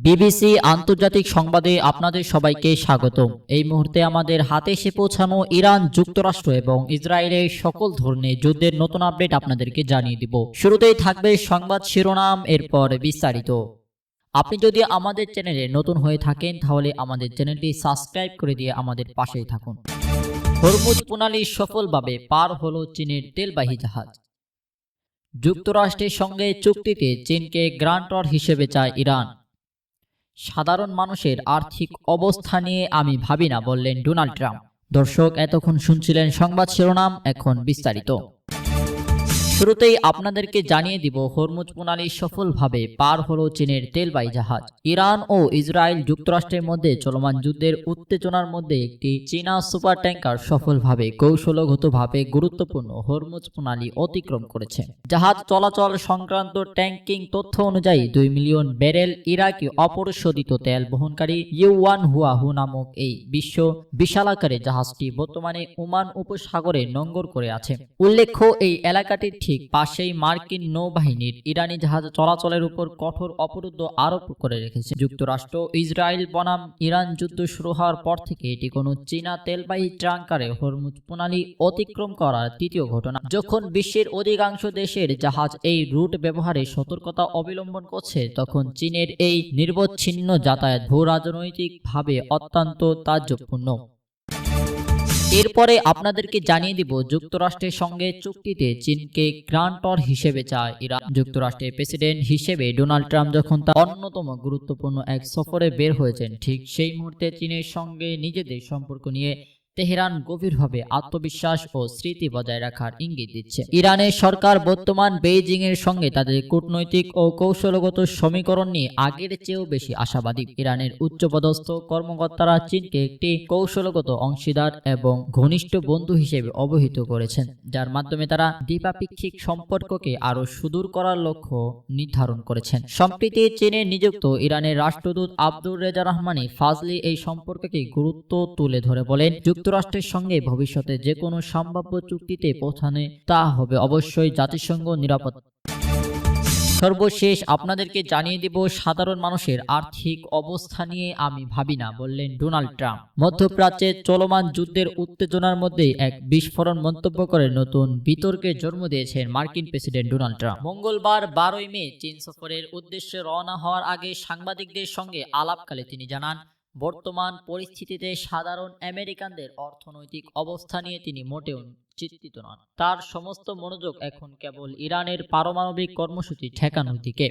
BBC আন্তর্জাতিক সংবাদে আপনাদের সবাইকে স্বাগতম। এই মুহূর্তে আমাদের হাতে এসে পৌঁছানো ইরান, যুক্তরাষ্ট্র এবং ইসরায়েলের সকল ধরনের যুদ্ধের নতুন আপডেট আপনাদেরকে জানিয়ে দিব। শুরুতেই থাকবে সংবাদ শিরোনাম, এরপর বিস্তারিত। আপনি যদি আমাদের চ্যানেলে নতুন হয়ে থাকেন তাহলে আমাদের চ্যানেলটি সাবস্ক্রাইব করে দিয়ে আমাদের পাশেই থাকুন। হরমুজ প্রণালী সফলভাবে পার হলো চীনের তেলবাহী জাহাজ। যুক্তরাষ্ট্রের সঙ্গে চুক্তিতে চীনকে গ্রান্টর হিসেবে চায় ইরান। সাধারণ মানুষের আর্থিক অবস্থা নিয়ে আমি ভাবি না, বললেন ডোনাল্ড ট্রাম্প। দর্শক, এতক্ষণ শুনছিলেন সংবাদ শিরোনাম, এখন বিস্তারিত। শুরুতেই আপনাদেরকে জানিয়ে দিব, হরমুজ প্রণালী সফলভাবে পার হলো চীনের তেলবাহী জাহাজ। ইরান ও ইসরায়েল যুক্তরাষ্ট্রের মধ্যে চলমান যুদ্ধের উত্তেজনার মধ্যে একটি চীনা সুপার ট্যাঙ্কার সফলভাবে কৌশলগতভাবে গুরুত্বপূর্ণ হরমুজ প্রণালী অতিক্রম করেছে। জাহাজ চলাচল সংক্রান্ত ট্যাঙ্কিং তথ্য অনুযায়ী 2 মিলিয়ন ব্যারেল ইরাকি অপরিশোধিত তেল বহনকারী ইউয়ান হুয়াহু নামক এই বিশালাকারে জাহাজটি বর্তমানে ওমান উপসাগরে নোঙর করে আছে। উল্লেখ্য, এই এলাকাটির ঠিক পাশেই মার্কিন নৌবাহিনীর ইরানি জাহাজ চলাচলের উপর কঠোর অবরোধ আরোপ করে রেখেছে যুক্তরাষ্ট্র। ইসরায়েল বনাম ইরান যুদ্ধ শুরু হওয়ার পর থেকে এটি কোনো চীনা তেলবাহী ট্যাঙ্কারে হরমুজ প্রণালী অতিক্রম করার তৃতীয় ঘটনা। যখন বিশ্বের অধিকাংশ দেশের জাহাজ এই রুট ব্যবহারে সতর্কতা অবলম্বন করছে, তখন চীনের এই নিরবচ্ছিন্ন যাতায়াত ভূ-রাজনৈতিকভাবে অত্যন্ত তাৎপর্যপূর্ণ। এরপরে আপনাদেরকে জানিয়ে দিব, যুক্তরাষ্ট্রের সঙ্গে চুক্তিতে চীনকে গ্রান্টর হিসেবে চায় ইরান। যুক্তরাষ্ট্রের প্রেসিডেন্ট হিসেবে ডোনাল্ড ট্রাম্প যখন তার অন্যতম গুরুত্বপূর্ণ এক সফরে বের হয়েছেন, ঠিক সেই মুহূর্তে চীনের সঙ্গে নিজেদের সম্পর্ক নিয়ে তেহরান গভীরভাবে আত্মবিশ্বাস ও স্মৃতি বজায় রাখার ইঙ্গিত দিচ্ছে। ইরানের সরকার বর্তমান বেইজিং এর সঙ্গে তাদের কূটনৈতিক ও কৌশলগত সমীকরণ নিয়ে আগের চেয়েও বেশি আশাবাদী। ইরানের উচ্চপদস্থ কর্মকর্তারা চীনকে একটি কৌশলগত অংশীদার এবং ঘনিষ্ঠ বন্ধু হিসেবে অবহিত করেছেন, যার মাধ্যমে তারা দ্বিপাক্ষিক সম্পর্ককে আরও সুদূর করার লক্ষ্য নির্ধারণ করেছেন। সম্প্রতি চীনে নিযুক্ত ইরানের রাষ্ট্রদূত আব্দুর রেজা রহমানি ফাজলি এই সম্পর্ককে গুরুত্ব তুলে ধরে বলেন, যুক্তরাষ্ট্রের সঙ্গে ভবিষ্যতে যে কোনো সম্ভাব্য চুক্তিতে পৌঁছানো তা হবে অবশ্যই জাতিসংঘ নিরাপত্তা। সর্বশেষ আপনাদেরকে জানিয়ে দিব, সাধারণ মানুষের আর্থিক অবস্থা নিয়ে আমি ভাবি না, বললেন ডোনাল্ড ট্রাম্প। মধ্যপ্রাচ্যে চলমান যুদ্ধের উত্তেজনার মধ্যে এক বিস্ফোরণ মন্তব্য করে নতুন বিতর্কে জন্ম দিয়েছেন মার্কিন প্রেসিডেন্ট ডোনাল্ড ট্রাম্প। মঙ্গলবার 12 মে চীন সফরের উদ্দেশ্যে রওনা হওয়ার আগে সাংবাদিকদের সঙ্গে আলাপকালে তিনি জানান, বর্তমান পরিস্থিতিতে সাধারণ আমেরিকানদের অর্থনৈতিক অবস্থা নিয়ে তিনি মোটেও চিন্তিত নন। তার সমস্ত মনোযোগ এখন কেবল ইরানের পারমাণবিক কর্মসূচি ঠেকানোর দিকে।